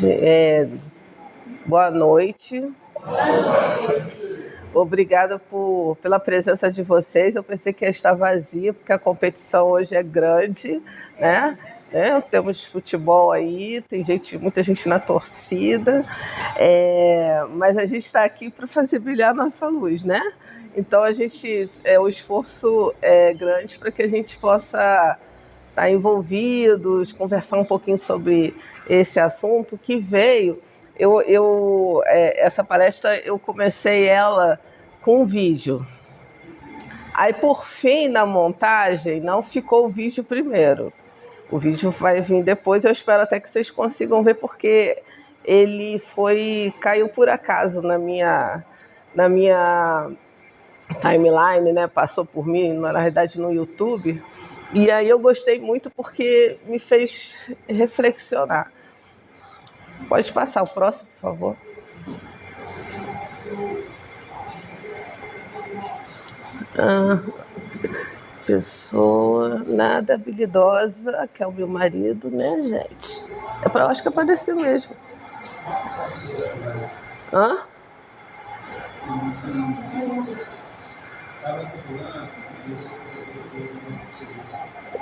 É, boa noite. Obrigada pela presença de vocês. Eu pensei que ia estar vazia, porque a competição hoje é grande, né? Temos futebol aí, tem muita gente na torcida, mas a gente está aqui para fazer brilhar a nossa luz, né? Então o esforço é grande para que a gente possa estar envolvidos, conversar um pouquinho sobre esse assunto que veio. Essa palestra eu comecei ela com um vídeo. Aí, por fim, na montagem, não ficou o vídeo primeiro. O vídeo vai vir depois, eu espero até que vocês consigam ver, porque ele caiu por acaso na minha timeline, né? Passou por mim, na realidade, no YouTube. E aí eu gostei muito porque me fez reflexionar. Pode passar o próximo, por favor. Pessoa nada habilidosa, que é o meu marido, né, gente? Eu acho que é para descer mesmo.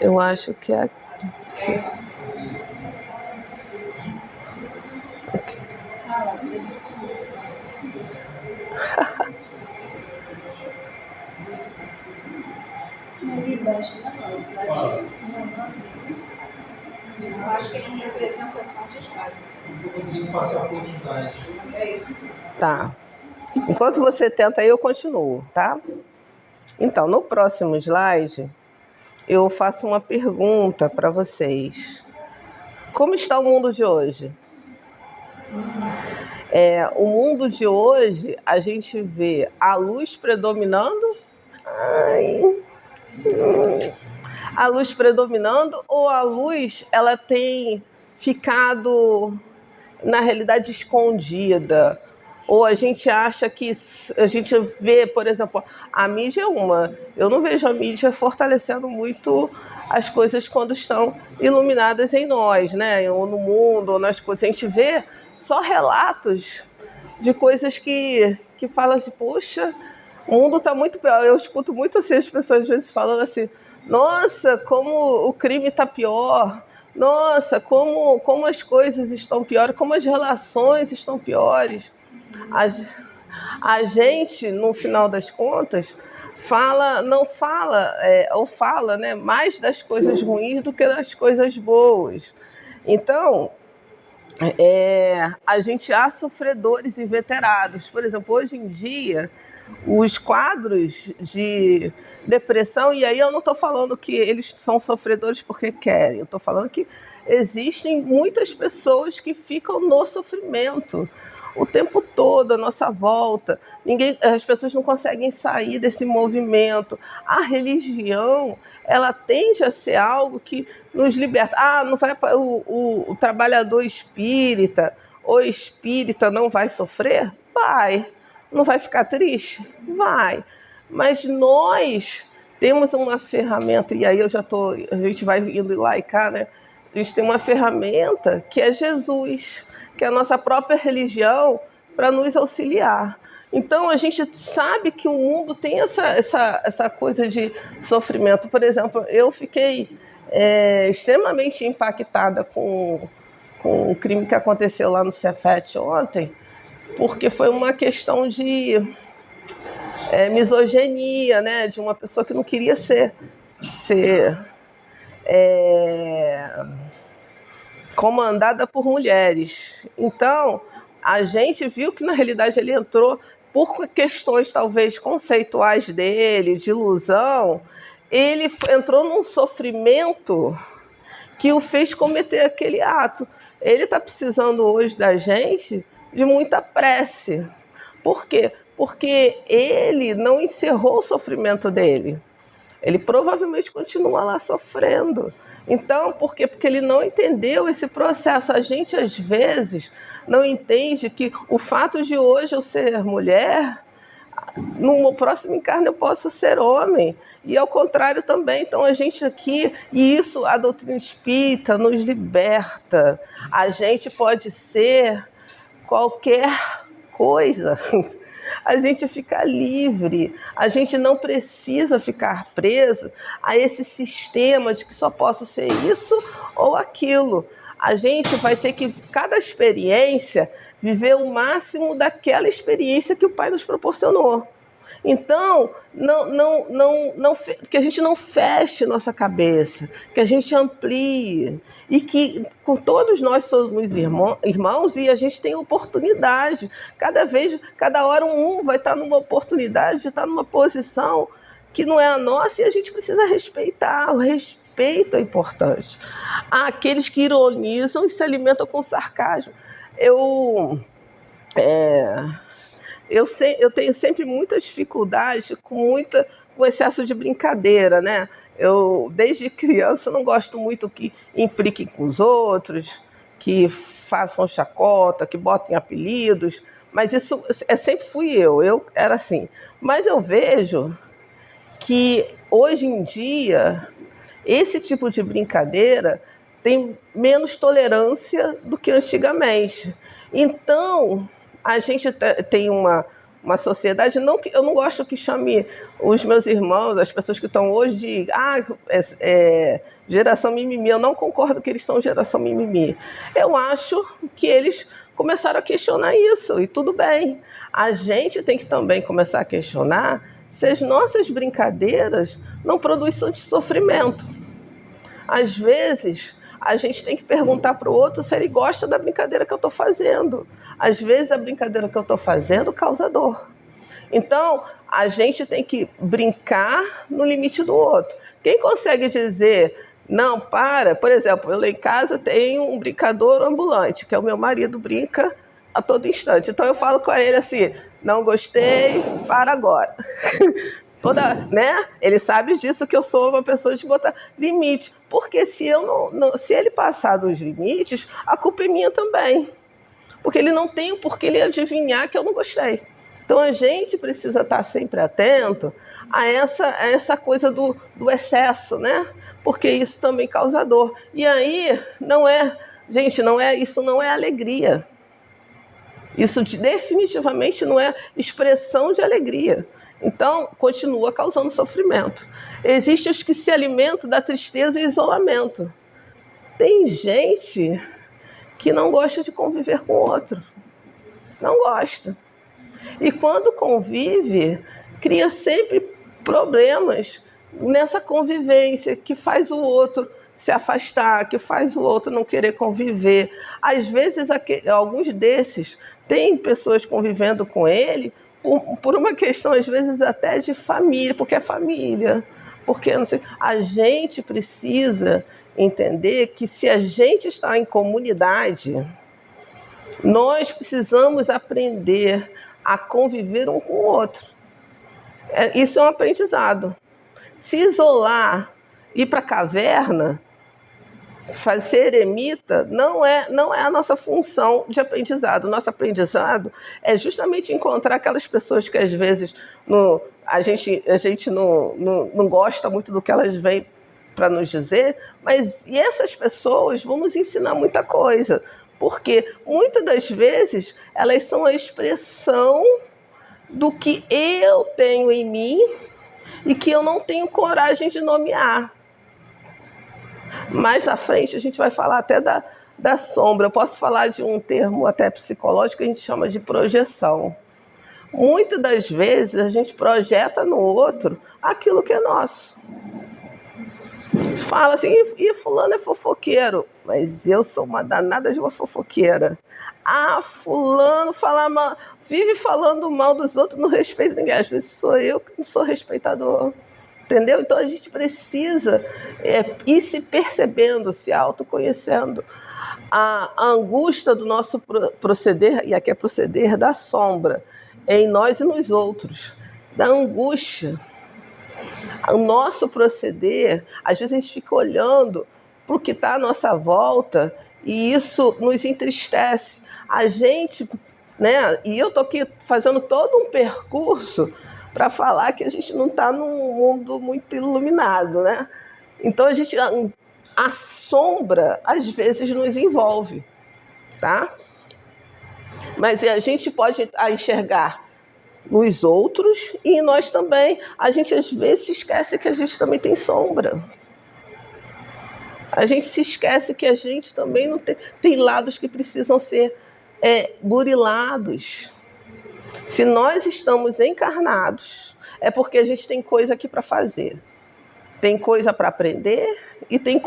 Eu acho que é aqui. Eu acho que é em representação de imagens. Tá. Enquanto você tenta aí, eu continuo, tá? Então, no próximo slide, eu faço uma pergunta para vocês. Como está o mundo de hoje? O mundo de hoje, a gente vê a luz predominando. A luz predominando, ou a luz ela tem ficado, na realidade, escondida? Ou a gente acha que a gente vê, por exemplo, a mídia é uma. Eu não vejo a mídia fortalecendo muito as coisas quando estão iluminadas em nós, né? Ou no mundo, ou nas coisas. A gente vê só relatos de coisas que falam assim, poxa, o mundo está muito pior. Eu escuto muito assim, as pessoas às vezes falando assim, nossa, como o crime está pior, nossa, como as coisas estão piores, como as relações estão piores. A gente, no final das contas, fala, né, mais das coisas ruins do que das coisas boas. Então, a gente há sofredores inveterados. Por exemplo, hoje em dia, os quadros de depressão, e aí eu não estou falando que eles são sofredores porque querem, eu estou falando que existem muitas pessoas que ficam no sofrimento o tempo todo, à nossa volta. As pessoas não conseguem sair desse movimento. A religião, ela tende a ser algo que nos liberta. Não vai o trabalhador espírita ou espírita não vai sofrer? Vai. Não vai ficar triste? Vai. Mas nós temos uma ferramenta, e aí a gente vai indo lá e cá, né? A gente tem uma ferramenta que é Jesus, que é a nossa própria religião, para nos auxiliar. Então, a gente sabe que o mundo tem essa coisa de sofrimento. Por exemplo, eu fiquei extremamente impactada com o crime que aconteceu lá no Cefet ontem, porque foi uma questão de misoginia, né? De uma pessoa que não queria ser comandada por mulheres. Então, a gente viu que, na realidade, ele entrou por questões, talvez, conceituais dele, de ilusão. Ele entrou num sofrimento que o fez cometer aquele ato. Ele está precisando hoje da gente de muita prece. Por quê? Porque ele não encerrou o sofrimento dele. Ele provavelmente continua lá sofrendo. Então, por quê? Porque ele não entendeu esse processo. A gente, às vezes, não entende que o fato de hoje eu ser mulher, no próximo encarne eu posso ser homem, e ao contrário também. Então a gente aqui, e isso a doutrina espírita nos liberta, a gente pode ser qualquer coisa, a gente fica livre, a gente não precisa ficar preso a esse sistema de que só posso ser isso ou aquilo. A gente vai ter que, cada experiência, viver o máximo daquela experiência que o Pai nos proporcionou. Então, que a gente não feche nossa cabeça, que a gente amplie, e que com todos nós somos irmãos e a gente tem oportunidade. Cada hora um vai estar numa oportunidade de estar numa posição que não é a nossa, e a gente precisa respeitar. O respeito é importante. Há aqueles que ironizam e se alimentam com sarcasmo. Eu tenho sempre muita dificuldade com excesso de brincadeira, né? Eu, desde criança, não gosto muito que impliquem com os outros, que façam chacota, que botem apelidos, mas isso sempre fui eu era assim. Mas eu vejo que, hoje em dia, esse tipo de brincadeira tem menos tolerância do que antigamente. Então, a gente tem uma sociedade, eu não gosto que chame os meus irmãos, as pessoas que estão hoje, de geração mimimi. Eu não concordo que eles são geração mimimi. Eu acho que eles começaram a questionar isso, e tudo bem. A gente tem que também começar a questionar se as nossas brincadeiras não produzem sofrimento. Às vezes, a gente tem que perguntar para o outro se ele gosta da brincadeira que eu estou fazendo. Às vezes, a brincadeira que eu estou fazendo causa dor. Então, a gente tem que brincar no limite do outro. Quem consegue dizer, não, para... Por exemplo, eu lá em casa tenho um brincador ambulante, que é o meu marido, brinca a todo instante. Então, eu falo com ele assim, não gostei, para agora. Ele sabe disso, que eu sou uma pessoa de botar limite, porque se ele passar dos limites, a culpa é minha também, porque ele não tem por que ele adivinhar que eu não gostei. Então a gente precisa estar sempre atento a essa coisa do excesso, né? Porque isso também causa dor. E aí isso não é alegria. Isso definitivamente não é expressão de alegria. Então, continua causando sofrimento. Existem os que se alimentam da tristeza e isolamento. Tem gente que não gosta de conviver com o outro. Não gosta. E quando convive, cria sempre problemas nessa convivência, que faz o outro se afastar, que faz o outro não querer conviver. Às vezes, alguns desses têm pessoas convivendo com ele por uma questão, às vezes, até de família, porque é família. Porque, não sei, a gente precisa entender que, se a gente está em comunidade, nós precisamos aprender a conviver um com o outro. Isso é um aprendizado. Se isolar, ir para a caverna, ser eremita, não é a nossa função de aprendizado. Nosso aprendizado é justamente encontrar aquelas pessoas que, às vezes, a gente não gosta muito do que elas vêm para nos dizer, mas essas pessoas vão nos ensinar muita coisa, porque muitas das vezes elas são a expressão do que eu tenho em mim e que eu não tenho coragem de nomear. Mais à frente a gente vai falar até da sombra. Eu posso falar de um termo até psicológico que a gente chama de projeção. Muitas das vezes a gente projeta no outro aquilo que é nosso. Fala assim, fulano é fofoqueiro, mas eu sou uma danada de uma fofoqueira. Fulano vive falando mal dos outros, não respeita ninguém. Às vezes sou eu que não sou respeitador. Entendeu? Então a gente precisa ir se percebendo, se autoconhecendo. A angústia do nosso proceder, e aqui é proceder da sombra, é em nós e nos outros. Da angústia. O nosso proceder, às vezes a gente fica olhando para o que está à nossa volta e isso nos entristece. A gente né? E eu estou aqui fazendo todo um percurso para falar que a gente não está num mundo muito iluminado, né? Então a sombra às vezes nos envolve, tá? Mas a gente pode enxergar nos outros e nós também. A gente às vezes se esquece que a gente também tem sombra. A gente se esquece que a gente também não tem lados que precisam ser burilados. Se nós estamos encarnados, é porque a gente tem coisa aqui para fazer. Tem coisa para aprender e tem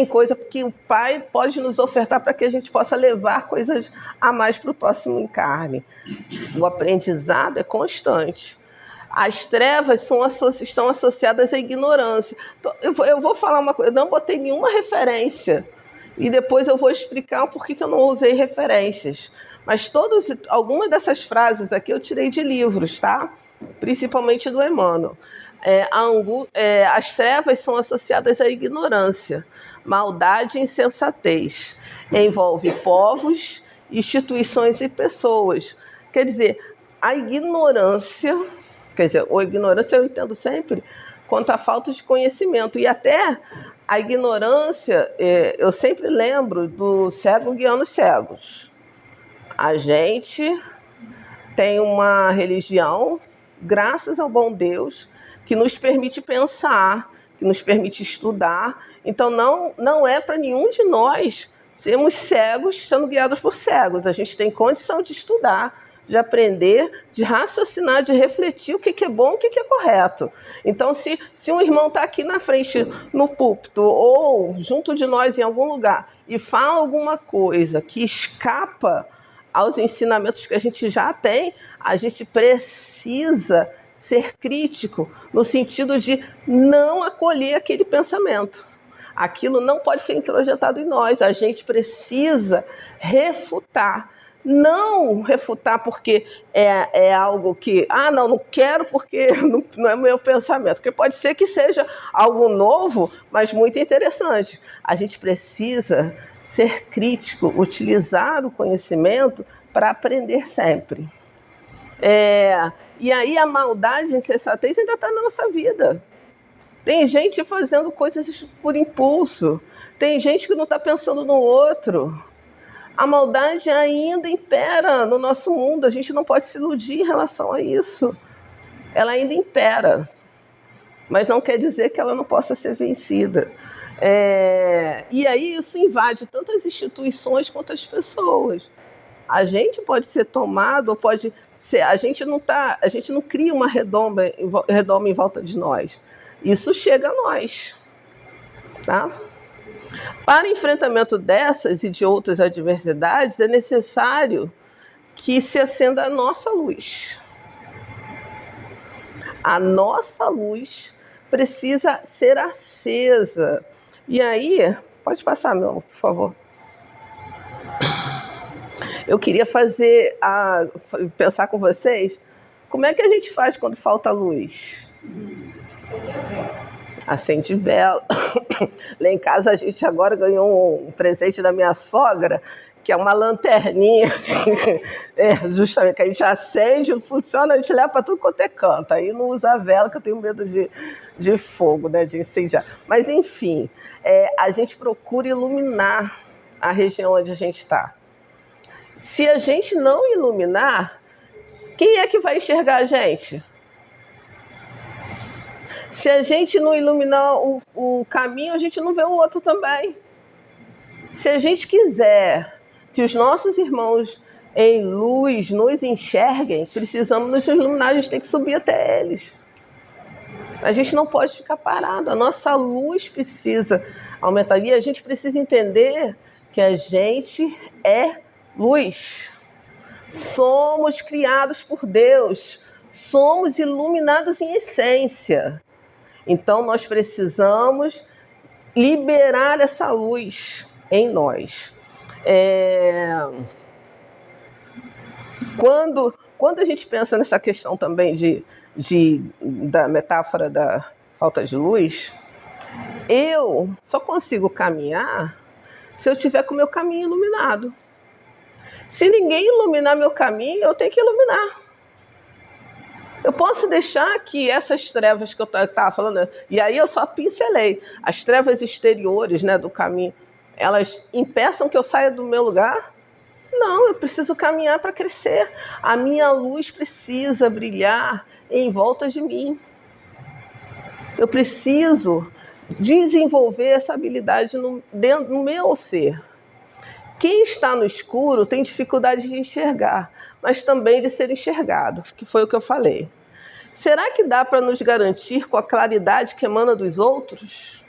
coisa que o Pai pode nos ofertar para que a gente possa levar coisas a mais para o próximo encarne. O aprendizado é constante. As trevas estão associadas à ignorância. Então, eu vou falar uma coisa, eu não botei nenhuma referência. E depois eu vou explicar o porquê que eu não usei referências. Mas algumas dessas frases aqui eu tirei de livros, tá? Principalmente do Emmanuel. As trevas são associadas à ignorância, maldade e insensatez. Envolve povos, instituições e pessoas. Quer dizer, a ignorância eu entendo sempre quanto à falta de conhecimento. E até a ignorância, eu sempre lembro do cego guiando os cegos. A gente tem uma religião, graças ao bom Deus, que nos permite pensar, que nos permite estudar. Então, não é para nenhum de nós sermos cegos sendo guiados por cegos. A gente tem condição de estudar, de aprender, de raciocinar, de refletir o que é bom, o que é correto. Então, se um irmão está aqui na frente, no púlpito, ou junto de nós em algum lugar, e fala alguma coisa que escapa aos ensinamentos que a gente já tem, a gente precisa ser crítico, no sentido de não acolher aquele pensamento. Aquilo não pode ser introjetado em nós, a gente precisa refutar. Não refutar porque é algo que, não quero porque não é meu pensamento. Porque pode ser que seja algo novo, mas muito interessante. A gente precisa ser crítico, utilizar o conhecimento para aprender sempre. E aí a maldade e a insensatez ainda está na nossa vida. Tem gente fazendo coisas por impulso. Tem gente que não está pensando no outro. A maldade ainda impera no nosso mundo, a gente não pode se iludir em relação a isso. Ela ainda impera, mas não quer dizer que ela não possa ser vencida. E aí isso invade tanto as instituições quanto as pessoas. A gente pode ser tomado, ou pode ser. A gente não cria uma redoma em volta de nós. Isso chega a nós, tá? Para enfrentamento dessas e de outras adversidades, é necessário que se acenda a nossa luz. A nossa luz precisa ser acesa. E aí, pode passar, meu amor, por favor. Eu queria pensar com vocês, como é que a gente faz quando falta luz? Acende vela. Lá em casa a gente agora ganhou um presente da minha sogra, que é uma lanterninha, justamente, que a gente acende, funciona, a gente leva para tudo quanto é canto. Aí não usa a vela, que eu tenho medo de fogo, né, de incendiar. Mas, enfim, a gente procura iluminar a região onde a gente está. Se a gente não iluminar, quem é que vai enxergar a gente? Se a gente não iluminar o caminho, a gente não vê o outro também. Se a gente quiser que os nossos irmãos em luz nos enxerguem, precisamos nos iluminar, a gente tem que subir até eles. A gente não pode ficar parado, a nossa luz precisa aumentar. E a gente precisa entender que a gente é luz. Somos criados por Deus, somos iluminados em essência. Então, nós precisamos liberar essa luz em nós. Quando a gente pensa nessa questão também da metáfora da falta de luz, eu só consigo caminhar se eu tiver com o meu caminho iluminado. Se ninguém iluminar meu caminho, eu tenho que iluminar. Eu posso deixar que essas trevas que eu estava falando, e aí eu só pincelei, as trevas exteriores, né, do caminho, elas impeçam que eu saia do meu lugar? Não, eu preciso caminhar para crescer. A minha luz precisa brilhar em volta de mim. Eu preciso desenvolver essa habilidade no meu ser. Quem está no escuro tem dificuldade de enxergar, mas também de ser enxergado, que foi o que eu falei. Será que dá para nos garantir com a claridade que emana dos outros?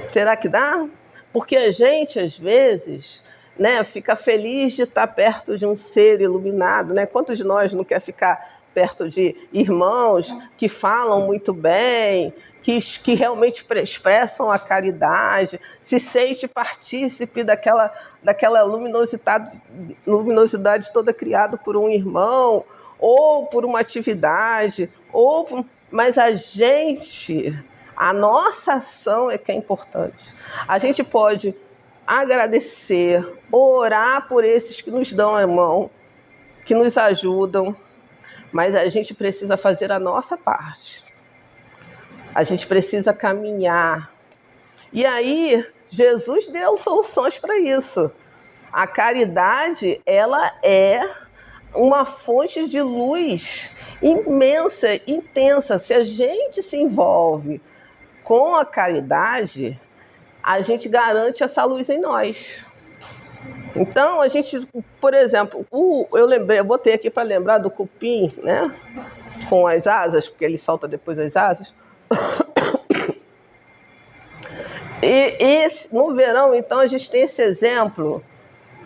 Será que dá? Porque a gente, às vezes, né, fica feliz de estar perto de um ser iluminado, né? Quantos de nós não quer ficar perto de irmãos que falam muito bem, que realmente expressam a caridade, se sente partícipe daquela luminosidade toda criada por um irmão, ou por uma atividade, mas a nossa ação é que é importante. A gente pode agradecer, orar por esses que nos dão a mão, que nos ajudam, mas a gente precisa fazer a nossa parte. A gente precisa caminhar. E aí, Jesus deu soluções para isso. A caridade, ela é uma fonte de luz imensa, intensa. Se a gente se envolve com a caridade, a gente garante essa luz em nós. Então, a gente, por exemplo, eu botei aqui para lembrar do cupim, né? Com as asas, porque ele solta depois as asas. E no verão, então, a gente tem esse exemplo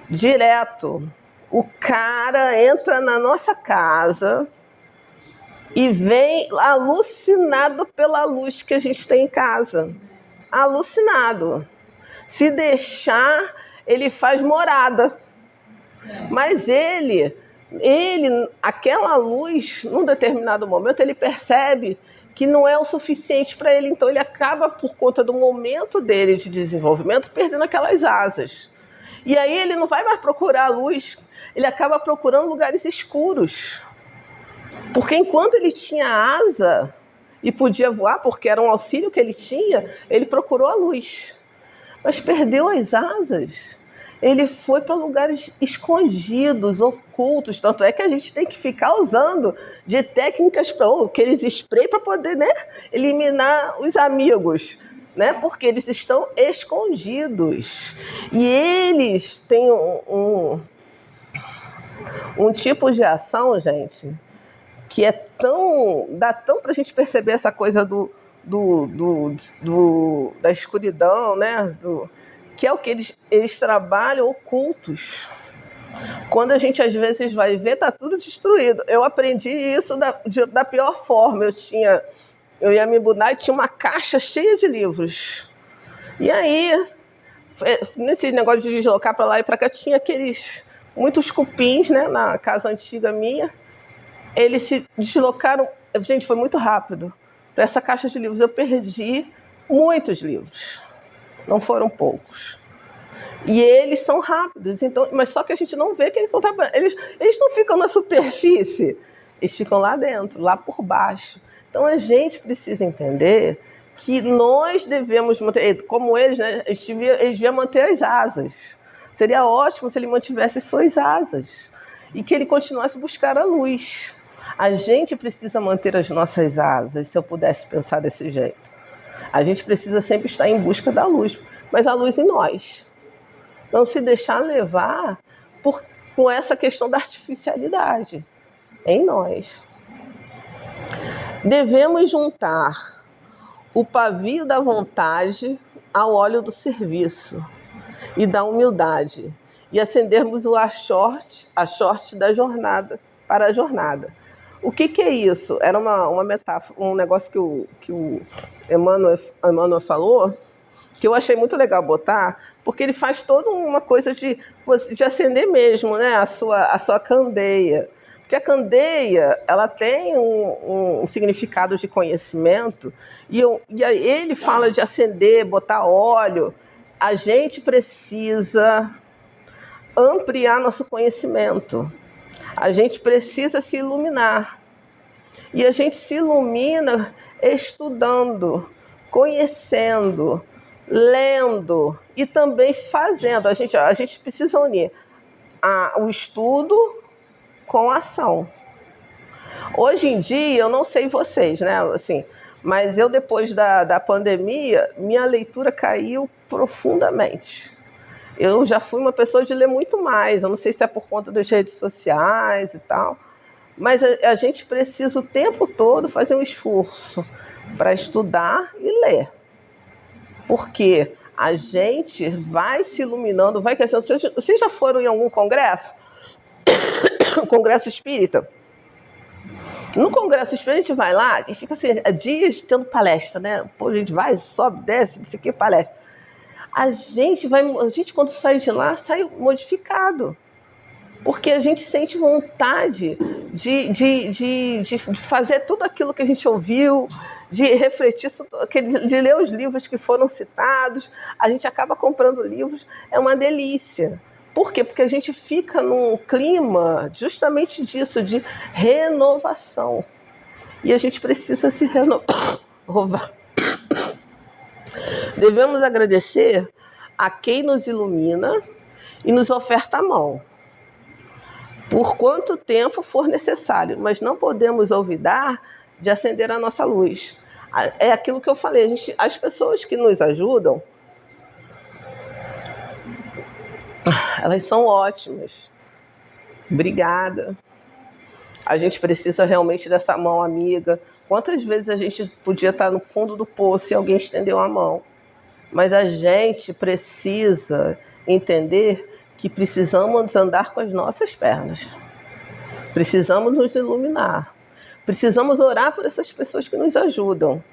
direto. O cara entra na nossa casa e vem alucinado pela luz que a gente tem em casa. Alucinado. Se deixar, ele faz morada. Mas aquela luz, num determinado momento, ele percebe que não é o suficiente para ele. Então, ele acaba, por conta do momento dele de desenvolvimento, perdendo aquelas asas. E aí ele não vai mais procurar a luz, ele acaba procurando lugares escuros. Porque enquanto ele tinha asa e podia voar, porque era um auxílio que ele tinha, ele procurou a luz. Mas perdeu as asas. Ele foi para lugares escondidos, ocultos. Tanto é que a gente tem que ficar usando de técnicas, aqueles spray para poder, né, eliminar os amigos, né, porque eles estão escondidos. E eles têm um tipo de ação, gente, que é dá tão para a gente perceber essa coisa da escuridão, né, que é o que eles trabalham ocultos. Quando a gente às vezes vai ver, tá tudo destruído. Eu aprendi isso da pior forma. Eu ia me mudar e tinha uma caixa cheia de livros. E aí, nesse negócio de deslocar para lá e para cá, tinha muitos cupins, né, na casa antiga minha. Eles se deslocaram, gente, foi muito rápido, para essa caixa de livros. Eu perdi muitos livros. Não foram poucos. E eles são rápidos, então, mas só que a gente não vê que eles estão trabalhando. Eles não ficam na superfície, eles ficam lá dentro, lá por baixo. Então a gente precisa entender que nós devemos manter, como eles, né? Eles deviam manter as asas. Seria ótimo se ele mantivesse suas asas e que ele continuasse a buscar a luz. A gente precisa manter as nossas asas, se eu pudesse pensar desse jeito. A gente precisa sempre estar em busca da luz, mas a luz em nós. Não se deixar levar com essa questão da artificialidade em nós. Devemos juntar o pavio da vontade ao óleo do serviço e da humildade e acendermos o short da jornada para a jornada. O que é isso? Era uma metáfora, um negócio que o Emmanuel falou, que eu achei muito legal botar, porque ele faz toda uma coisa de acender mesmo, né, a sua candeia. Porque a candeia, ela tem um significado de conhecimento, e aí ele fala de acender, botar óleo, A gente precisa ampliar nosso conhecimento. A gente precisa se iluminar. E a gente se ilumina estudando, conhecendo, lendo e também fazendo. A gente precisa unir o estudo com a ação. Hoje em dia, eu não sei vocês, né? Assim, mas eu, depois da pandemia, minha leitura caiu profundamente. Eu já fui uma pessoa de ler muito mais. Eu não sei se é por conta das redes sociais e tal, mas a gente precisa o tempo todo fazer um esforço para estudar e ler. Porque a gente vai se iluminando, vai crescendo. Vocês já foram em algum congresso? Congresso espírita? No Congresso Espírita, a gente vai lá e fica assim, dias tendo palestra, né? Pô, a gente vai, sobe, desce, não sei o que, palestra. A gente, quando sai de lá, sai modificado. Porque a gente sente vontade de fazer tudo aquilo que a gente ouviu, de refletir, de ler os livros que foram citados. A gente acaba comprando livros, é uma delícia. Por quê? Porque a gente fica num clima justamente disso, de renovação. E a gente precisa se renovar. Devemos agradecer a quem nos ilumina e nos oferta a mão, por quanto tempo for necessário, mas não podemos olvidar de acender a nossa luz. É aquilo que eu falei, as pessoas que nos ajudam, elas são ótimas. Obrigada. A gente precisa realmente dessa mão amiga. Quantas vezes a gente podia estar no fundo do poço e alguém estendeu a mão? Mas a gente precisa entender que precisamos andar com as nossas pernas. Precisamos nos iluminar. Precisamos orar por essas pessoas que nos ajudam.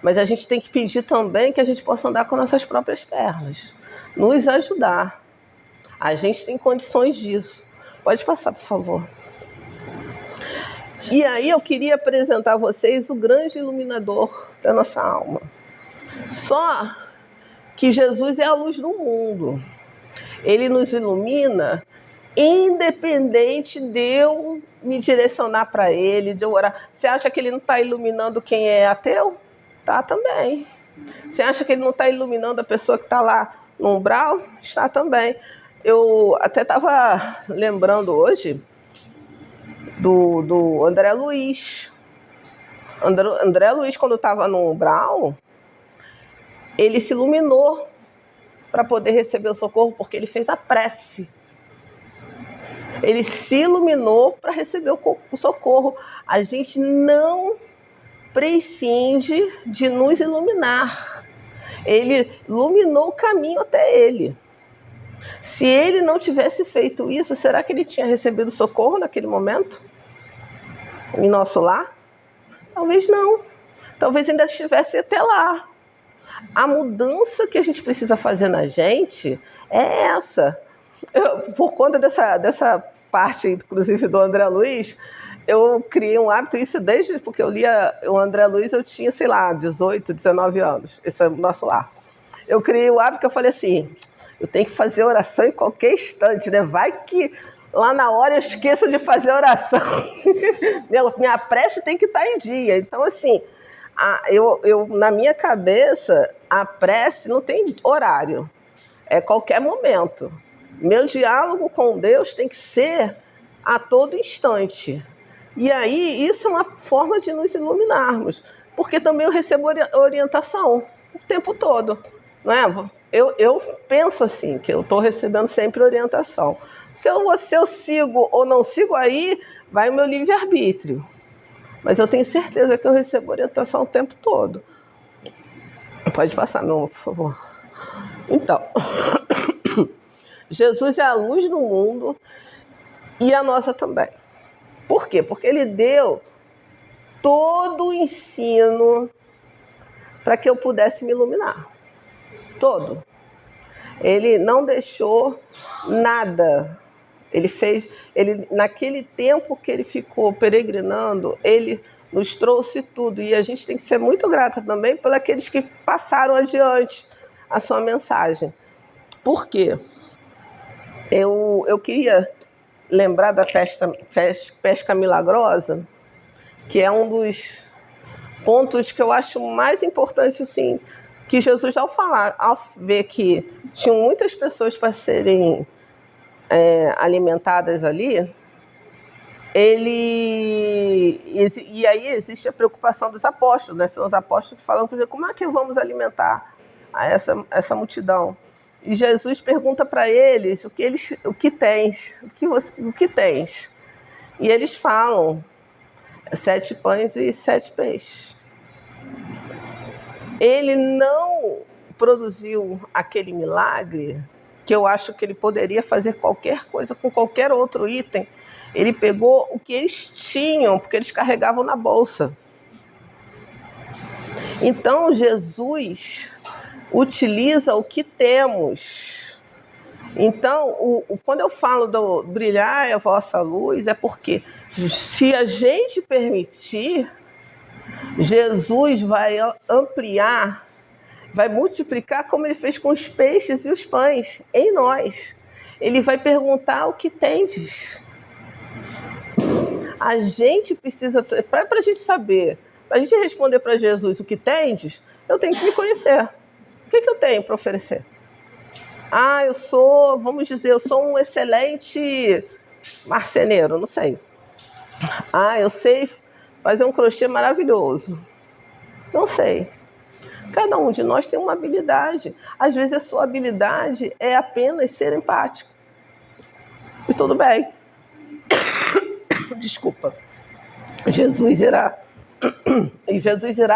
Mas a gente tem que pedir também que a gente possa andar com nossas próprias pernas. Nos ajudar. A gente tem condições disso. Pode passar, por favor. E aí eu queria apresentar a vocês o grande iluminador da nossa alma. Só que Jesus é a luz do mundo. Ele nos ilumina independente de eu me direcionar para ele, de eu orar. Você acha que ele não está iluminando quem é ateu? Tá também. Você acha que ele não está iluminando a pessoa que está lá no umbral? Está também. Eu até estava lembrando hoje do André Luiz. André Luiz, quando estava no umbral, ele se iluminou para poder receber o socorro, porque ele fez a prece. Ele se iluminou para receber o socorro. A gente não prescinde de nos iluminar. Ele iluminou o caminho até ele. Se ele não tivesse feito isso, será que ele tinha recebido socorro naquele momento? Em nosso lar? Talvez não. Talvez ainda estivesse até lá. A mudança que a gente precisa fazer na gente é essa. Por conta dessa parte, inclusive, do André Luiz, eu criei um hábito, isso desde porque eu lia o André Luiz, eu tinha, 18, 19 anos. Esse é o nosso lar. Eu criei o hábito que eu falei assim, eu tenho que fazer oração em qualquer instante, né? Vai que lá na hora eu esqueço de fazer oração. Minha prece tem que estar em dia. Então, assim, na minha cabeça, a prece não tem horário. É qualquer momento. Meu diálogo com Deus tem que ser a todo instante. E aí, isso é uma forma de nos iluminarmos. Porque também eu recebo orientação o tempo todo. Não é? Eu penso assim, que eu estou recebendo sempre orientação. Se eu sigo ou não sigo, aí vai o meu livre-arbítrio. Mas eu tenho certeza que eu recebo orientação o tempo todo. Pode passar, meu amor, por favor. Então, Jesus é a luz do mundo e a nossa também. Por quê? Porque ele deu todo o ensino para que eu pudesse me iluminar. Todo. Ele não deixou nada. Naquele tempo que ele ficou peregrinando, ele nos trouxe tudo. E a gente tem que ser muito grata também por aqueles que passaram adiante a sua mensagem. Por quê? Eu queria lembrar da pesca milagrosa, que é um dos pontos que eu acho mais importante, assim, que Jesus, ao ver que tinham muitas pessoas para serem alimentadas ali, e aí existe a preocupação dos apóstolos, né? São os apóstolos que falam, como é que vamos alimentar essa multidão? E Jesus pergunta para eles o que tens. E eles falam, 7 pães e 7 peixes. Ele não produziu aquele milagre, que eu acho que ele poderia fazer qualquer coisa com qualquer outro item. Ele pegou o que eles tinham, porque eles carregavam na bolsa. Então, Jesus utiliza o que temos. Então, quando eu falo do brilhar a vossa luz, é porque, se a gente permitir, Jesus vai ampliar, vai multiplicar como ele fez com os peixes e os pães em nós. Ele vai perguntar o que tendes. A gente precisa, para a gente saber, para a gente responder para Jesus o que tendes, eu tenho que me conhecer. O que eu tenho para oferecer? Eu sou um excelente marceneiro, não sei. Eu sei fazer um crochê maravilhoso. Não sei. Cada um de nós tem uma habilidade. Às vezes a sua habilidade é apenas ser empático. E tudo bem. Desculpa. Jesus irá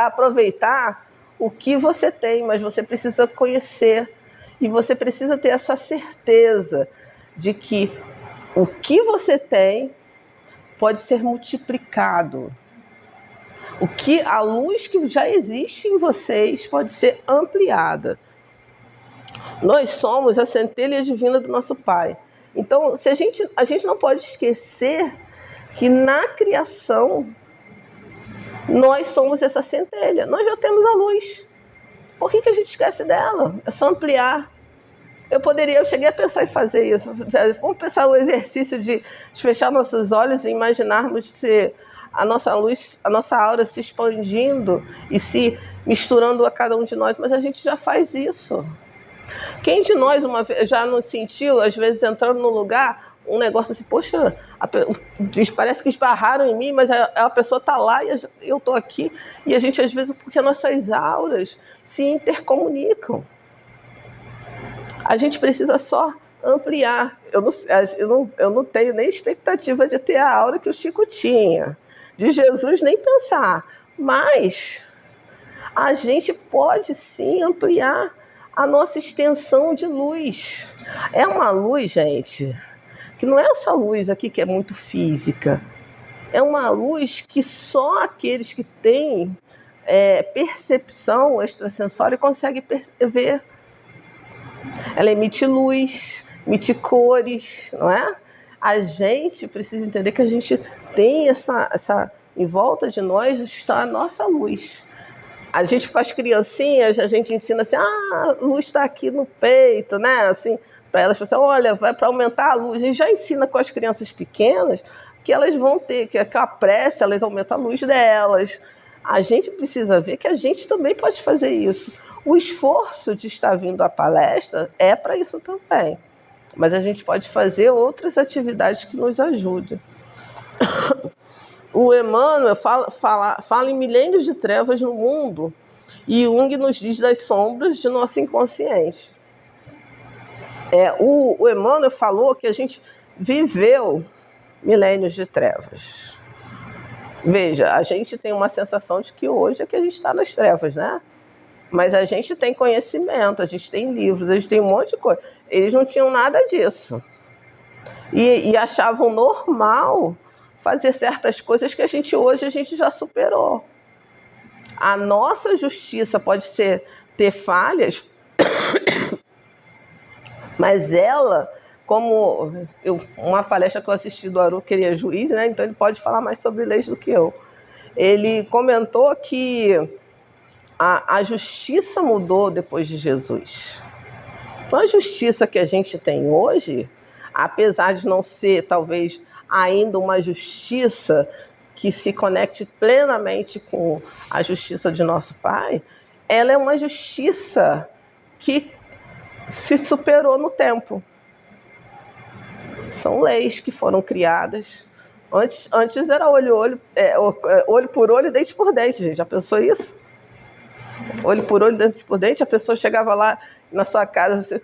aproveitar o que você tem, mas você precisa conhecer. E você precisa ter essa certeza de que o que você tem pode ser multiplicado. A luz que já existe em vocês pode ser ampliada. Nós somos a centelha divina do nosso Pai. Então, a gente não pode esquecer que na criação nós somos essa centelha. Nós já temos a luz. Por que a gente esquece dela? É só ampliar. Eu cheguei a pensar em fazer isso. Vamos pensar o exercício de fechar nossos olhos e imaginarmos a nossa luz, a nossa aura se expandindo e se misturando a cada um de nós. Mas a gente já faz isso. Quem de nós uma vez já não sentiu, às vezes, entrando num lugar, um negócio assim, poxa, parece que esbarraram em mim, mas a pessoa está lá e eu estou aqui. E a gente, às vezes, porque nossas auras se intercomunicam. A gente precisa só ampliar. Eu não tenho nem expectativa de ter a aura que o Chico tinha. De Jesus, nem pensar. Mas a gente pode sim ampliar a nossa extensão de luz. É uma luz, gente, que não é essa luz aqui que é muito física. É uma luz que só aqueles que têm percepção extrasensória conseguem ver. Ela emite luz, emite cores, não é? A gente precisa entender que a gente tem essa em volta de nós está a nossa luz. A gente, com as criancinhas, a gente ensina assim, a luz está aqui no peito, né? Assim, para elas, assim, olha, vai para aumentar a luz. A gente já ensina com as crianças pequenas que elas vão ter, que a prece, elas aumentam a luz delas. A gente precisa ver que a gente também pode fazer isso. O esforço de estar vindo à palestra é para isso também. Mas a gente pode fazer outras atividades que nos ajudem. O Emmanuel fala em milênios de trevas no mundo e Jung nos diz das sombras de nosso inconsciente. O Emmanuel falou que a gente viveu milênios de trevas. Veja, a gente tem uma sensação de que hoje é que a gente está nas trevas, né? Mas a gente tem conhecimento, a gente tem livros, a gente tem um monte de coisa. Eles não tinham nada disso. E achavam normal fazer certas coisas que hoje a gente já superou. A nossa justiça pode ter falhas, mas ela, como uma palestra que eu assisti do Aru, que ele é juiz, né? Então ele pode falar mais sobre leis do que eu. Ele comentou que a justiça mudou depois de Jesus. Então, a justiça que a gente tem hoje, apesar de não ser, talvez, ainda uma justiça que se conecte plenamente com a justiça de nosso Pai, ela é uma justiça que se superou no tempo. São leis que foram criadas. Antes era olho por olho, dente por dente, gente. Já pensou isso? Olho por olho, dente por dente, a pessoa chegava lá na sua casa,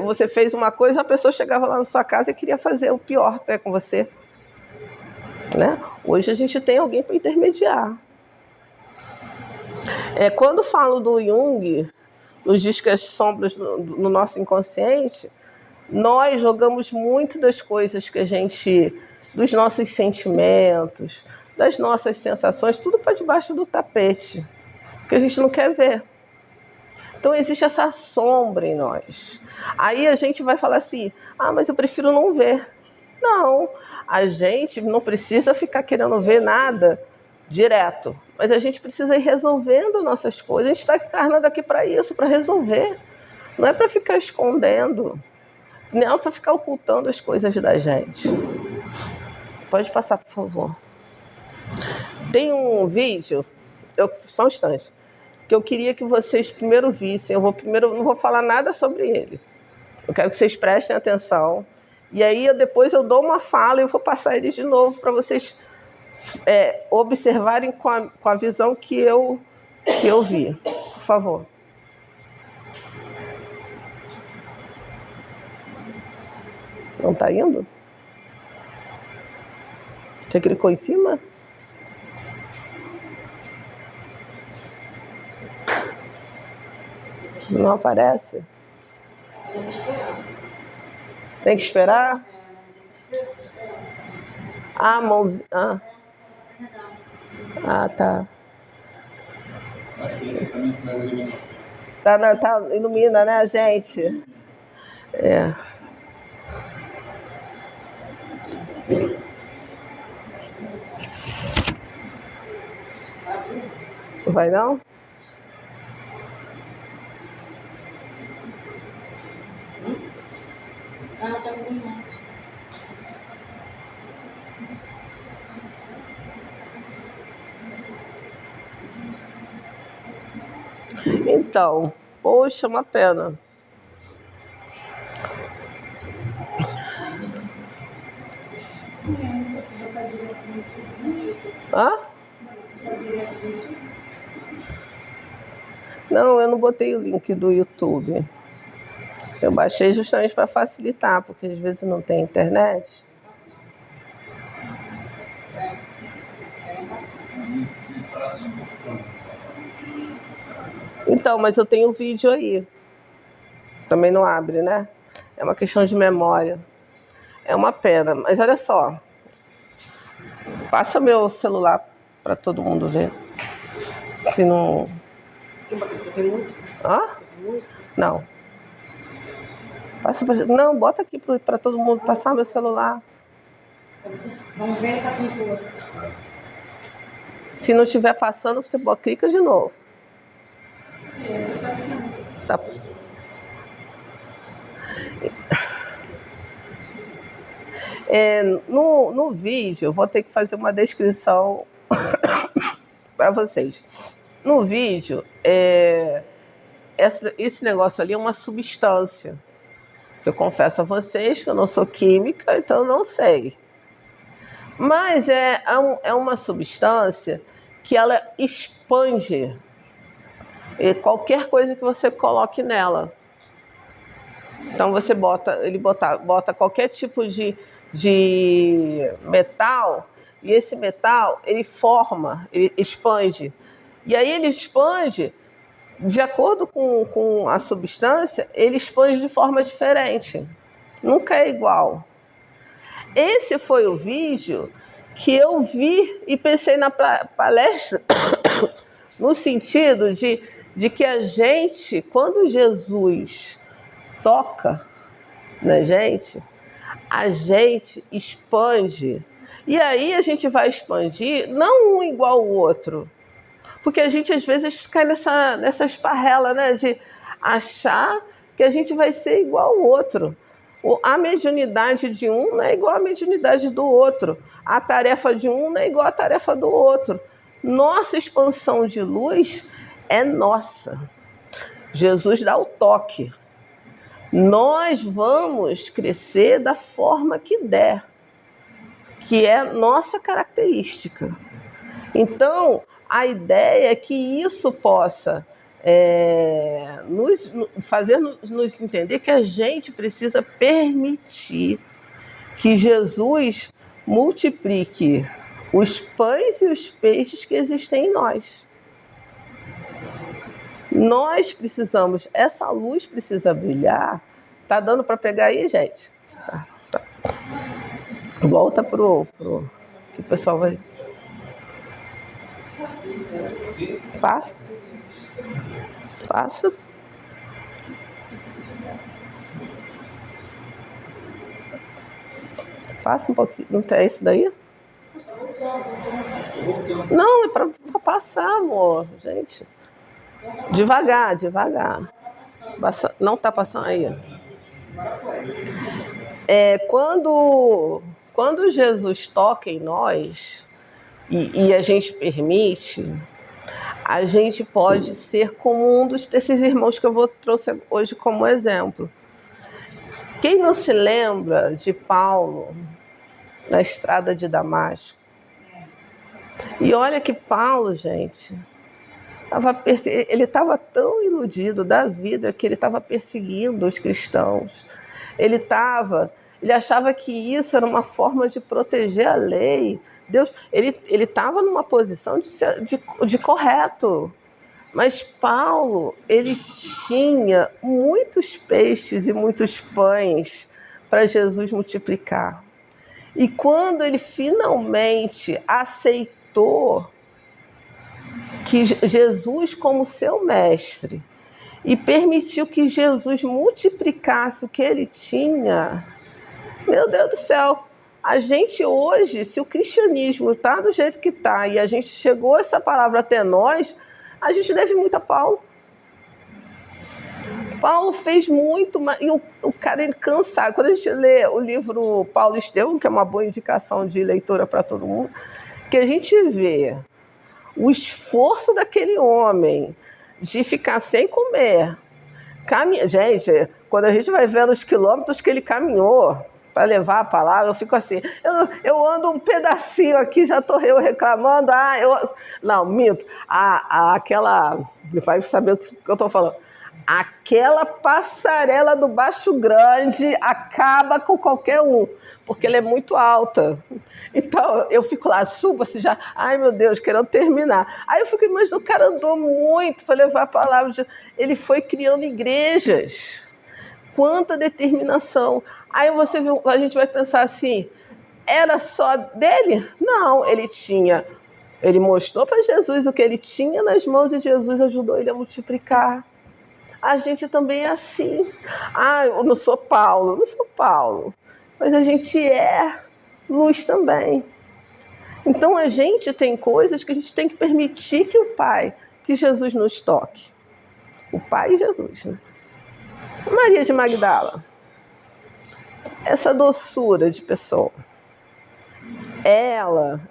você fez uma coisa, a pessoa chegava lá na sua casa e queria fazer o pior até com você. Né? Hoje a gente tem alguém para intermediar. Quando falo do Jung, nos diz que as sombras no nosso inconsciente, nós jogamos muito das coisas que a gente, dos nossos sentimentos, das nossas sensações, tudo para debaixo do tapete, que a gente não quer ver. Então existe essa sombra em nós. Aí a gente vai falar assim, mas eu prefiro não ver. Não, a gente não precisa ficar querendo ver nada direto, mas a gente precisa ir resolvendo nossas coisas. A gente está encarnado aqui para isso, para resolver. Não é para ficar escondendo, não é para ficar ocultando as coisas da gente. Pode passar, por favor. Tem um vídeo, só um instante, que eu queria que vocês primeiro vissem. Não vou falar nada sobre ele. Eu quero que vocês prestem atenção. E aí depois eu dou uma fala e eu vou passar ele de novo para vocês observarem com a visão que eu vi. Por favor. Não está indo? Você clicou em cima? Não aparece? Tem que esperar? Mãozinha. Tá. A ciência também traz iluminação. Ilumina, né, gente? Vai não? Tá iluminando. Então, poxa, uma pena. Não, eu não botei o link do YouTube. Eu baixei justamente para facilitar, porque às vezes não tem internet. Então, mas eu tenho o vídeo aí. Também não abre, né? É uma questão de memória. É uma pena, mas olha só. Passa meu celular para todo mundo ver. Se não... Tem música? Não. Não, bota aqui para todo mundo passar meu celular. Vamos ver ele passando por outro. Se não estiver passando, você clica de novo. Tá. No vídeo, eu vou ter que fazer uma descrição para vocês. No vídeo, esse negócio ali é uma substância. Eu confesso a vocês que eu não sou química, então eu não sei. Mas é uma substância que ela expande qualquer coisa que você coloque nela. Então você bota qualquer tipo de metal, e esse metal ele expande. E aí ele expande, de acordo com a substância, ele expande de forma diferente. Nunca é igual. Esse foi o vídeo que eu vi e pensei na palestra no sentido de que a gente, quando Jesus toca na gente, a gente expande. E aí a gente vai expandir, não um igual ao outro. Porque a gente às vezes cai nessa esparrela, né, de achar que a gente vai ser igual ao outro. A mediunidade de um não é igual à mediunidade do outro. A tarefa de um não é igual à tarefa do outro. Nossa expansão de luz é nossa. Jesus dá o toque. Nós vamos crescer da forma que der, que é nossa característica. Então, a ideia é que isso possa nos entender que a gente precisa permitir que Jesus multiplique os pães e os peixes que existem em nós. Nós precisamos, essa luz precisa brilhar. Tá dando para pegar aí, gente? Tá. Volta pro que o pessoal vai. Passa. Passa um pouquinho. Não é isso daí? Não, é para passar, amor. Gente. Devagar. Não está passando aí. Quando Jesus toca em nós e a gente permite, a gente pode ser como um desses irmãos que eu trouxe hoje como exemplo. Quem não se lembra de Paulo na estrada de Damasco? E olha que Paulo, gente, ele estava tão iludido da vida que ele estava perseguindo os cristãos. Ele achava que isso era uma forma de proteger a lei. Deus, ele estava numa posição de correto. Mas Paulo, ele tinha muitos peixes e muitos pães para Jesus multiplicar. E quando ele finalmente aceitou que Jesus como seu mestre e permitiu que Jesus multiplicasse o que ele tinha, meu Deus do céu, a gente hoje, se o cristianismo está do jeito que está e a gente chegou essa palavra até nós, a gente deve muito a Paulo. Paulo fez muito, e o cara ele cansado. Quando a gente lê o livro Paulo e Estevão, que é uma boa indicação de leitura para todo mundo, que a gente vê o esforço daquele homem de ficar sem comer. Gente, quando a gente vai vendo os quilômetros que ele caminhou para levar a palavra, eu fico assim, eu ando um pedacinho aqui, já estou eu reclamando, não, minto, aquela, vai saber o que eu estou falando, aquela passarela do Baixo Grande acaba com qualquer um, porque ela é muito alta. Então, eu fico lá, subo assim já, ai meu Deus, querendo terminar. Aí eu fico imaginando, o cara andou muito para levar a palavra, ele foi criando igrejas. Quanta determinação. Aí a gente vai pensar assim, era só dele? Não, ele mostrou para Jesus o que ele tinha nas mãos e Jesus ajudou ele a multiplicar. A gente também é assim. Eu não sou Paulo, mas a gente é luz também. Então a gente tem coisas que a gente tem que permitir que Jesus nos toque. O Pai e Jesus, né? Maria de Magdala, essa doçura de pessoa,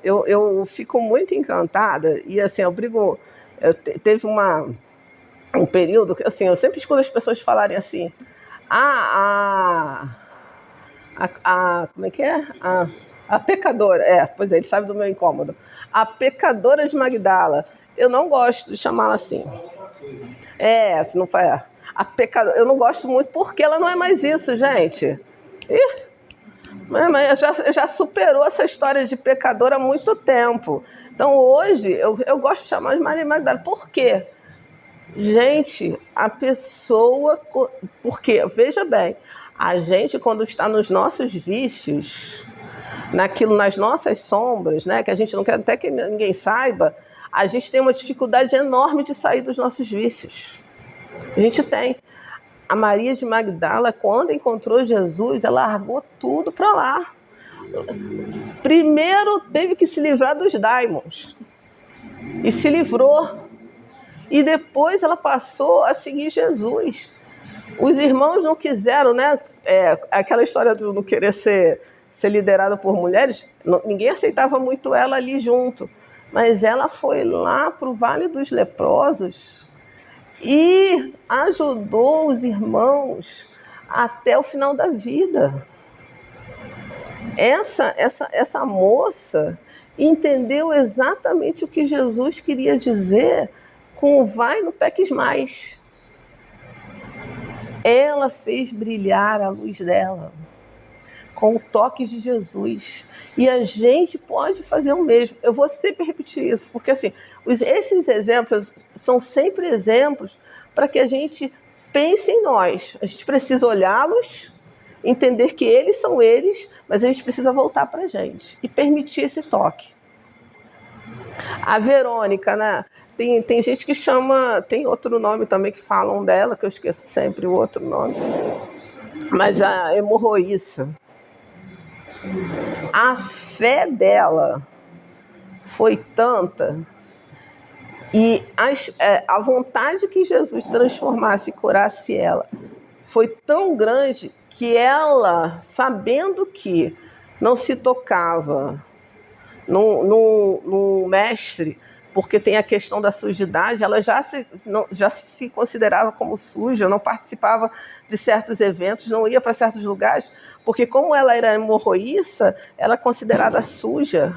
eu fico muito encantada e assim, teve um período que assim, eu sempre escuto as pessoas falarem assim, como é que é? A pecadora, pois é, ele sabe do meu incômodo, a pecadora de Magdala, eu não gosto de chamá-la assim, se não faz, a pecadora, eu não gosto muito porque ela não é mais isso, gente. Mas já superou essa história de pecadora há muito tempo. Então hoje eu gosto de chamar de Maria Magdala. Por quê? Gente, a pessoa... Porque, veja bem, a gente quando está nos nossos vícios, nas nossas sombras, né, que a gente não quer até que ninguém saiba, a gente tem uma dificuldade enorme de sair dos nossos vícios. A gente tem. A Maria de Magdala, quando encontrou Jesus, ela largou tudo para lá. Primeiro teve que se livrar dos daimons. E se livrou. E depois ela passou a seguir Jesus. Os irmãos não quiseram, né? Aquela história do não querer ser liderada por mulheres, ninguém aceitava muito ela ali junto. Mas ela foi lá para o Vale dos Leprosos e ajudou os irmãos até o final da vida. Essa moça entendeu exatamente o que Jesus queria dizer com o vai, não peques mais. Ela fez brilhar a luz dela com o toque de Jesus. E a gente pode fazer o mesmo. Eu vou sempre repetir isso, porque assim, esses exemplos são sempre exemplos para que a gente pense em nós. A gente precisa olhá-los, entender que eles são eles, mas a gente precisa voltar para a gente e permitir esse toque. A Verônica, né? Tem gente que chama, tem outro nome também que falam dela, que eu esqueço sempre o outro nome, mas a hemorroíça. A fé dela foi tanta e a vontade que Jesus transformasse e curasse ela foi tão grande que ela, sabendo que não se tocava num mestre, porque tem a questão da sujidade, ela já se considerava como suja, não participava de certos eventos, não ia para certos lugares, porque como ela era hemorroíça, ela é considerada suja.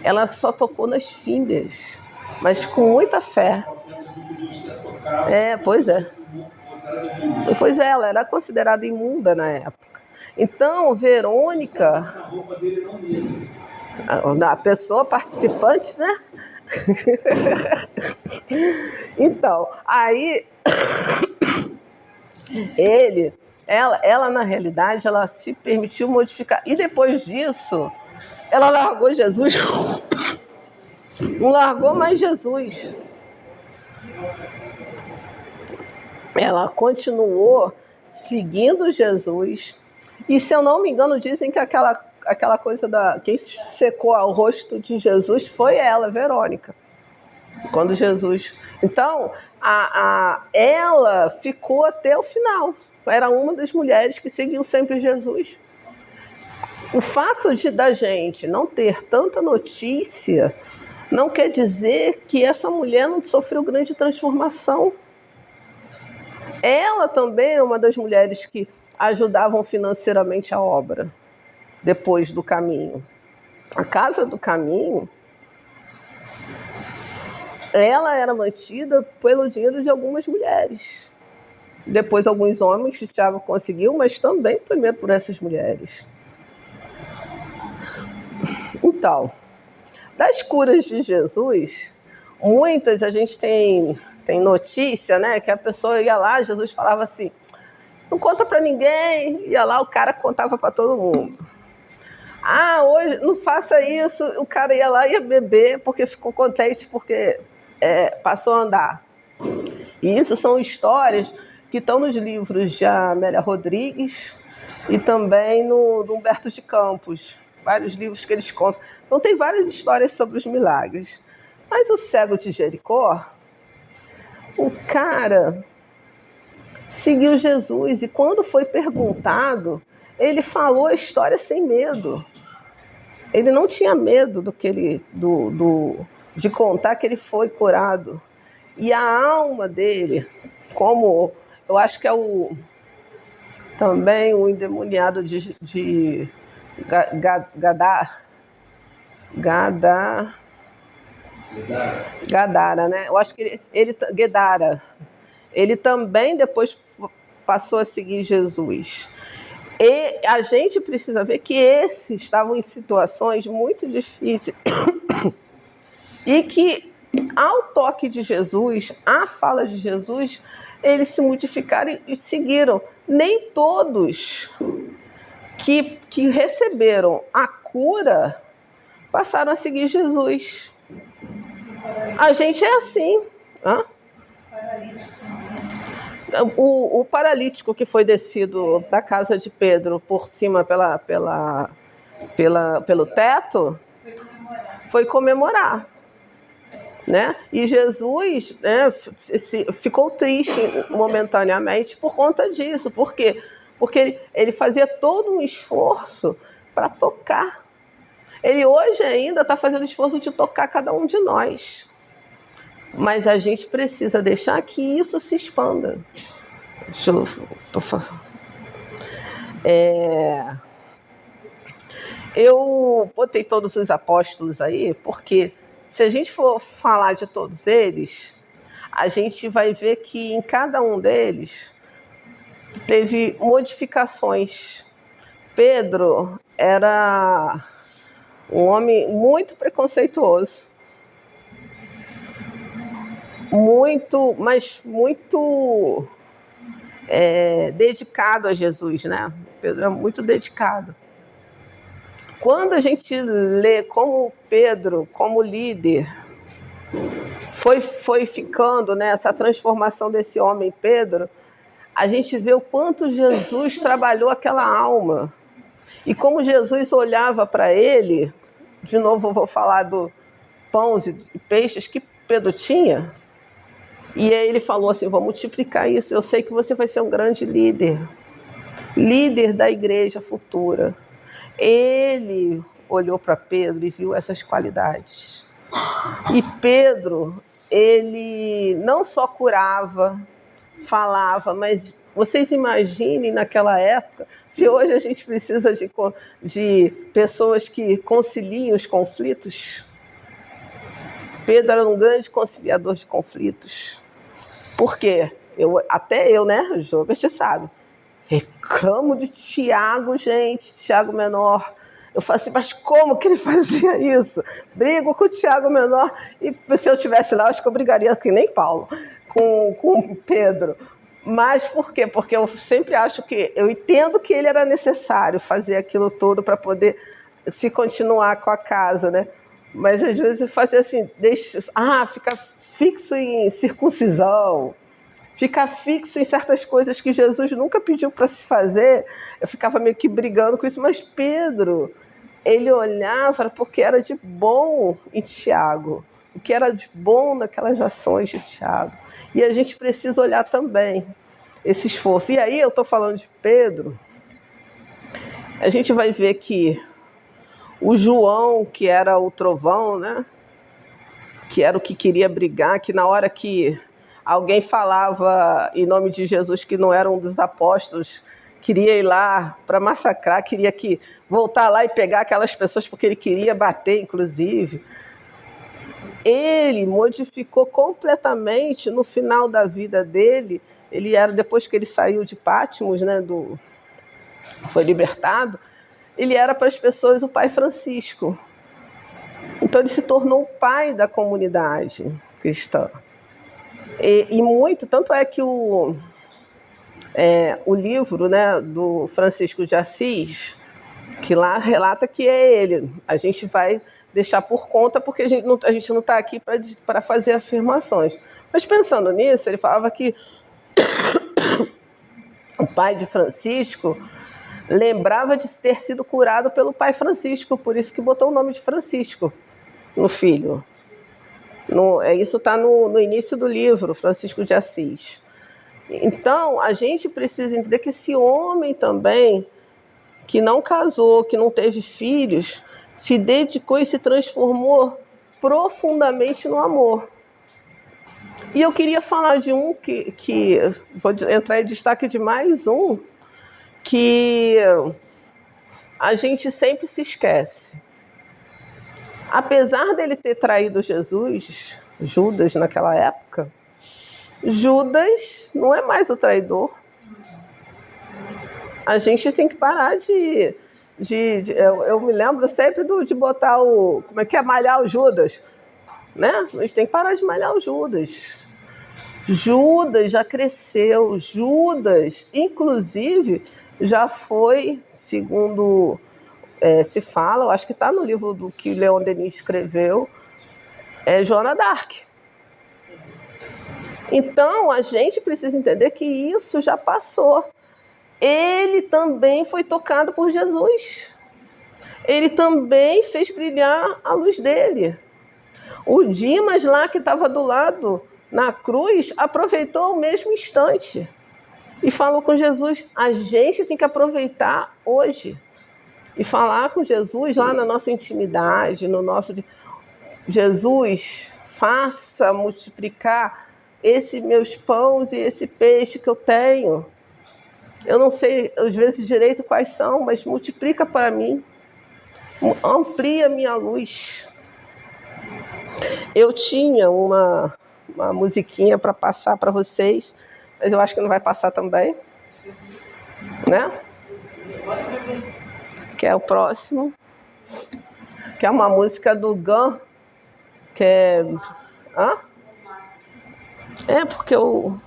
Ela só tocou nas fímbias, mas com muita fé. Pois é. Pois é, ela era considerada imunda na época. Então, Verônica, a pessoa participante, né? Então, aí ela na realidade, ela se permitiu modificar. E depois disso, ela largou Jesus. Não largou mais Jesus. Ela continuou seguindo Jesus. E, se eu não me engano, dizem que aquela coisa quem secou o rosto de Jesus foi ela, Verônica. Quando Jesus... Então, ela ficou até o final. Era uma das mulheres que seguiam sempre Jesus. O fato da gente não ter tanta notícia não quer dizer que essa mulher não sofreu grande transformação. Ela também é uma das mulheres que ajudavam financeiramente a obra, depois do caminho. A Casa do Caminho, ela era mantida pelo dinheiro de algumas mulheres. Depois alguns homens que Tiago conseguiu, mas também primeiro por essas mulheres. Então, das curas de Jesus, muitas a gente tem notícia, né? Que a pessoa ia lá, Jesus falava assim, não conta para ninguém, ia lá, o cara contava para todo mundo. Hoje não faça isso, o cara ia lá e ia beber porque ficou contente, porque passou a andar. E isso são histórias que estão nos livros de Amélia Rodrigues e também no Humberto de Campos, vários livros que eles contam. Então tem várias histórias sobre os milagres. Mas o cego de Jericó, o cara seguiu Jesus e quando foi perguntado, ele falou a história sem medo. Ele não tinha medo de contar que ele foi curado. E a alma dele, como eu acho que também o endemoniado de Gadara, né? Eu acho que Gadara. Ele também depois passou a seguir Jesus. E a gente precisa ver que esses estavam em situações muito difíceis e que, ao toque de Jesus, à fala de Jesus, eles se modificaram e seguiram. Nem todos que receberam a cura passaram a seguir Jesus. A gente é assim. O paralítico que foi descido da casa de Pedro por cima pelo teto foi comemorar. né? E Jesus, né, ficou triste momentaneamente por conta disso. Por quê? Porque ele fazia todo um esforço para tocar. Ele hoje ainda está fazendo esforço de tocar cada um de nós. Mas a gente precisa deixar que isso se expanda. Eu botei todos os apóstolos aí, porque se a gente for falar de todos eles, a gente vai ver que em cada um deles teve modificações. Pedro era um homem muito preconceituoso, mas muito dedicado a Jesus, né? Pedro é muito dedicado. Quando a gente lê como Pedro, como líder, foi ficando, né, essa transformação desse homem Pedro, a gente vê o quanto Jesus trabalhou aquela alma. E como Jesus olhava para ele, de novo eu vou falar do pães e peixes que Pedro tinha, e aí ele falou assim, vou multiplicar isso, eu sei que você vai ser um grande líder da igreja futura. Ele olhou para Pedro e viu essas qualidades. E Pedro, ele não só curava, falava, mas vocês imaginem naquela época, se hoje a gente precisa de pessoas que conciliem os conflitos. Pedro era um grande conciliador de conflitos. Por quê? Até eu, né, Jô, você sabe, reclamo de Tiago, gente, Tiago Menor. Eu falo assim, mas como que ele fazia isso? Brigo com o Tiago Menor, e se eu estivesse lá, eu acho que eu brigaria que nem Paulo, com Pedro. Mas por quê? Porque eu sempre acho que, eu entendo que ele era necessário fazer aquilo tudo para poder se continuar com a casa, né? Mas às vezes eu fazia assim, fica fixo em circuncisão, ficar fixo em certas coisas que Jesus nunca pediu para se fazer. Eu ficava meio que brigando com isso, mas Pedro, ele olhava porque era de bom em Tiago, o que era de bom naquelas ações de Tiago. E a gente precisa olhar também esse esforço. E aí eu estou falando de Pedro, a gente vai ver que o João, que era o trovão, né? Que era o que queria brigar, que na hora que alguém falava em nome de Jesus que não era um dos apóstolos, queria ir lá para massacrar, queria voltar lá e pegar aquelas pessoas porque ele queria bater, inclusive. Ele modificou completamente no final da vida dele. Ele era, depois que ele saiu de Patmos, né, foi libertado, ele era para as pessoas o pai Francisco. Então ele se tornou o pai da comunidade cristã. E muito, tanto é que o livro, né, do Francisco de Assis, que lá relata que é ele. A gente vai deixar por conta, porque a gente não está aqui para fazer afirmações. Mas pensando nisso, ele falava que o pai de Francisco lembrava de ter sido curado pelo pai Francisco, por isso que botou o nome de Francisco no filho. Isso está no início do livro, Francisco de Assis. Então, a gente precisa entender que esse homem também, que não casou, que não teve filhos, se dedicou e se transformou profundamente no amor. E eu queria falar de um que vou entrar em destaque de mais um, que a gente sempre se esquece. Apesar dele ter traído Judas naquela época, Judas não é mais o traidor. A gente tem que parar eu me lembro sempre de botar malhar o Judas, né? A gente tem que parar de malhar o Judas. Judas já cresceu, Judas, inclusive, já foi, segundo se fala, eu acho que está no livro do que Leon Denis escreveu, Joana d'Arc. Então, a gente precisa entender que isso já passou. Ele também foi tocado por Jesus. Ele também fez brilhar a luz dele. O Dimas lá que estava do lado na cruz aproveitou o mesmo instante e falou com Jesus. A gente tem que aproveitar hoje e falar com Jesus lá na nossa intimidade, no nosso... Jesus, faça multiplicar esses meus pães e esse peixe que eu tenho. Eu não sei, às vezes, direito quais são, mas multiplica para mim. Amplia minha luz. Eu tinha uma musiquinha para passar para vocês, mas eu acho que não vai passar também. Né? Que é o próximo. Que é uma música do Gun, que é... Hã? É, porque eu...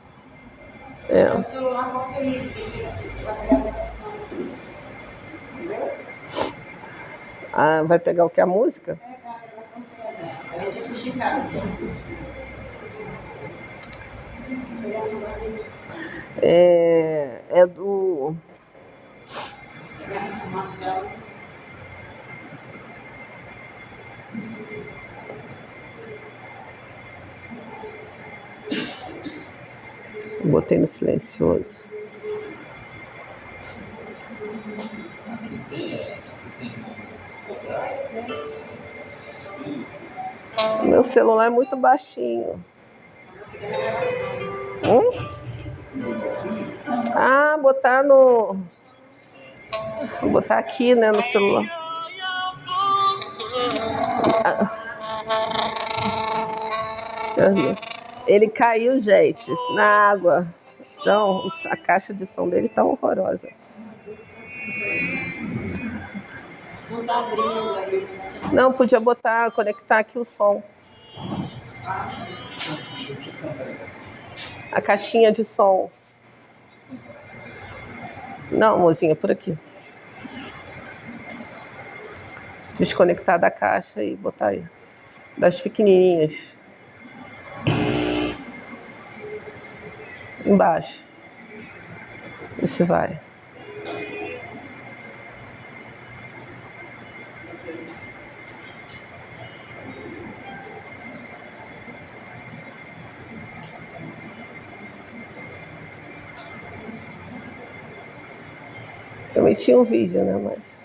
O celular coloca aí, porque vai pegar a gravação. Entendeu? Ah, vai pegar o que? A música? É, a gravação pega. A gente assiste em casa. É do... Botei no silencioso. Aqui tem Meu celular é muito baixinho. Ah, botar no... Vou botar aqui, né, no celular. Ele caiu, gente, na água. Então, a caixa de som dele tá horrorosa. Não tá abrindo aí. Não, podia botar, conectar aqui o som. A caixinha de som. Não, mozinha, por aqui. Desconectar da caixa e botar aí. Das pequenininhas. Embaixo. Esse vai. Também tinha um vídeo, né? Mas...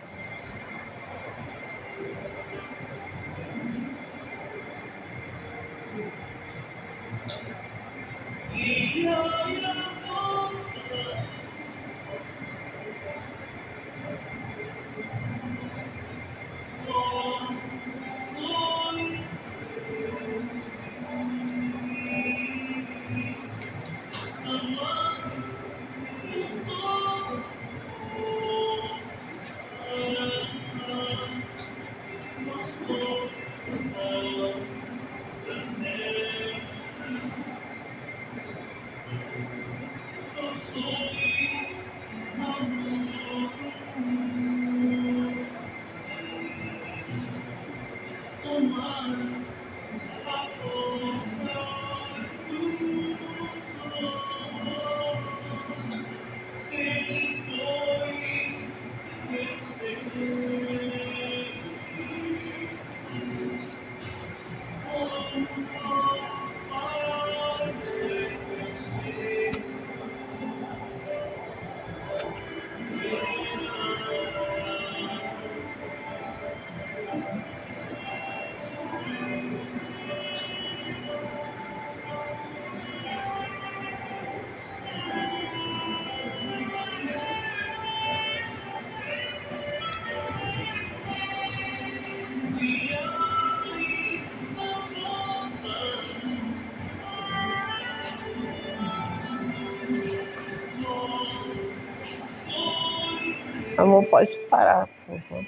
Amor, pode parar, por favor.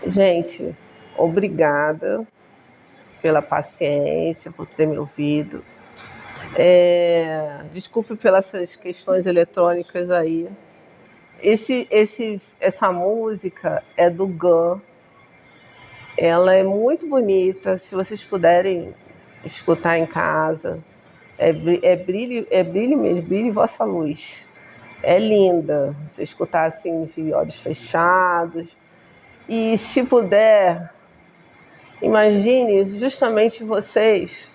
Gente, obrigada pela paciência, por ter me ouvido. Desculpe pelas questões eletrônicas aí. Essa música é do Gun. Ela é muito bonita. Se vocês puderem escutar em casa, é brilho mesmo, brilhe vossa luz. é linda. Você escutar assim de olhos fechados. E se puder, imagine justamente vocês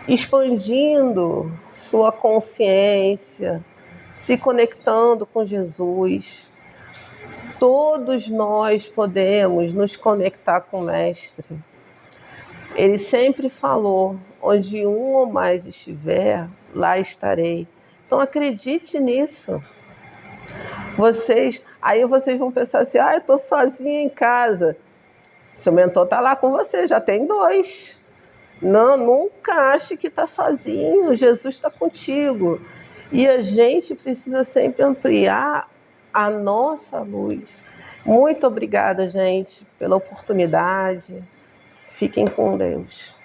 expandindo sua consciência, se conectando com Jesus. Todos nós podemos nos conectar com o Mestre. Ele sempre falou, onde um ou mais estiver, lá estarei. Então acredite nisso. Aí vocês vão pensar assim, eu estou sozinha em casa. Seu mentor está lá com você, já tem 2. Não, nunca ache que está sozinho, Jesus está contigo. E a gente precisa sempre ampliar a nossa luz. Muito obrigada, gente, pela oportunidade. Fiquem com Deus.